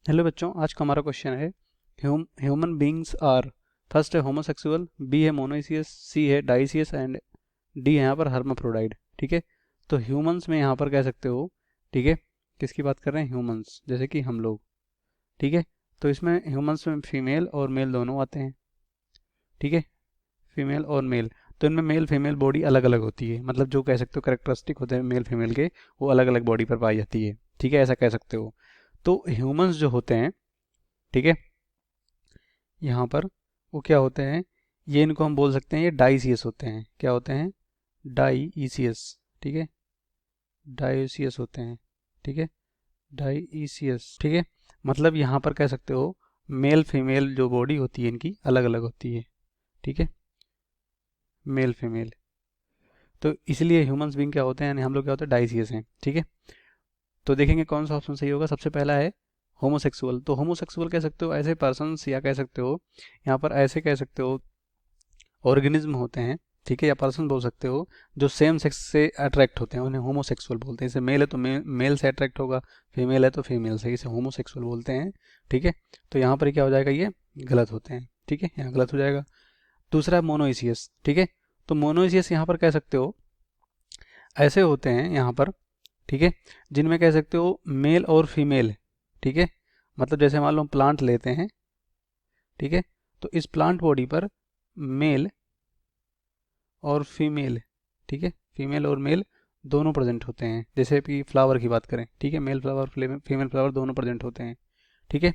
Hello बच्चों, आज का हमारा क्वेश्चन है ह्यूमन बींग्स आर। फर्स्ट है होमोसेक्सुअल, बी है मोनोइसियस, सी है डाइसियस एंड डी है यहाँ पर हर्माफ्रोडाइट। ठीक है, तो ह्यूमंस में यहाँ पर कह सकते हो, ठीक है, किसकी बात कर रहे हैं? ह्यूमंस, जैसे कि हम लोग। ठीक है, तो इसमें ह्यूमंस में फीमेल और मेल दोनों आते हैं। ठीक है, फीमेल और मेल, तो इनमें मेल फीमेल बॉडी अलग अलग होती है, मतलब जो कह सकते हो करेक्टरिस्टिक होते हैं मेल फीमेल के, वो अलग अलग बॉडी पर पाई जाती है। ठीक है, ऐसा कह सकते हो। तो ह्यूमंस जो होते हैं, ठीक है, यहाँ पर वो क्या होते हैं, ये इनको हम बोल सकते हैं ये डाइसियस होते हैं। क्या होते हैं? डाइसियस। ठीक है, डाइसियस होते हैं। ठीक है, डाइसियस। ठीक है, मतलब यहाँ पर कह सकते हो मेल फीमेल जो बॉडी होती है इनकी अलग अलग होती है। ठीक है, मेल फीमेल, तो इसलिए ह्यूमंस बीइंग क्या होते हैं, यानी हम लोग क्या होते हैं, डाइसियस हैं। ठीक है, तो देखेंगे कौन सा ऑप्शन सही होगा। सबसे पहला है होमोसेक्सुअल। तो होमोसेक्सुअल कह सकते हो ऐसे पर्सन्स, या कह सकते हो यहाँ पर ऐसे कह सकते हो ऑर्गेनिज्म होते हैं। ठीक है, या पर्सन बोल सकते हो जो सेम सेक्स से अट्रैक्ट होते हैं, उन्हें होमोसेक्सुअल बोलते हैं। जैसे मेल है तो मेल से अट्रैक्ट होगा, फीमेल है तो फीमेल से, इसे होमोसेक्सुअल बोलते हैं। ठीक है, तो यहाँ पर क्या हो जाएगा, ये गलत होते हैं। ठीक है, यहाँ गलत हो जाएगा। दूसरा मोनोइसियस। ठीक है, तो मोनोइसियस यहाँ पर कह सकते हो ऐसे होते हैं यहाँ पर, ठीक है, जिनमें कह सकते हो मेल और फीमेल। ठीक है, मतलब जैसे मान लो हम प्लांट लेते हैं, ठीक है, तो इस प्लांट बॉडी पर मेल और फीमेल, ठीक है, फीमेल और मेल दोनों प्रेजेंट होते हैं। जैसे कि फ्लावर की बात करें, ठीक है, मेल फ्लावर फीमेल फ्लावर दोनों प्रेजेंट होते हैं। ठीक है,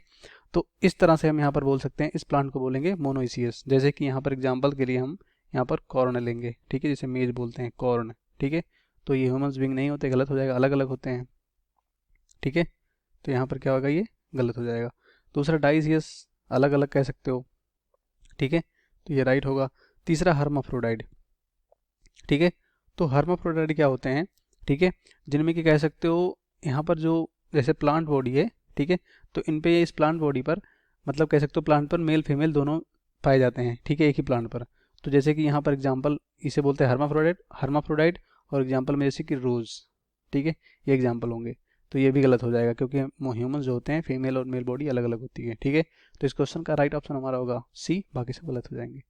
तो इस तरह से हम यहाँ पर बोल सकते हैं, इस प्लांट को बोलेंगे मोनोइसियस। जैसे कि यहाँ पर एग्जाम्पल के लिए हम यहाँ पर कॉर्न लेंगे। ठीक है, जैसे मेज बोलते हैं कॉर्न। ठीक है, तो ये ह्यूमंस बीइंग नहीं होते, गलत हो जाएगा, अलग अलग होते हैं। ठीक है, तो यहाँ पर क्या होगा, ये गलत हो जाएगा। दूसरा डाइसियस, अलग अलग कह सकते हो। ठीक है, तो ये राइट होगा। तीसरा हर्माफ्रोडाइट। ठीक है, तो हर्माफ्रोडाइट क्या होते हैं, ठीक है, जिनमें कि कह सकते हो यहाँ पर जो जैसे प्लांट बॉडी है, ठीक है, तो इन पे इस प्लांट बॉडी पर मतलब कह सकते हो प्लांट पर मेल फीमेल दोनों पाए जाते हैं। ठीक है, एक ही प्लांट पर। तो जैसे कि यहाँ पर एग्जांपल इसे बोलते हैं हर्माफ्रोडाइट, और एग्जांपल में जैसे कि रोज। ठीक है, ये एग्जांपल होंगे। तो ये भी गलत हो जाएगा, क्योंकि ह्यूमंस जो होते हैं फीमेल और मेल बॉडी अलग अलग होती है। ठीक है, तो इस क्वेश्चन का राइट ऑप्शन हमारा होगा सी, बाकी सब गलत हो जाएंगे।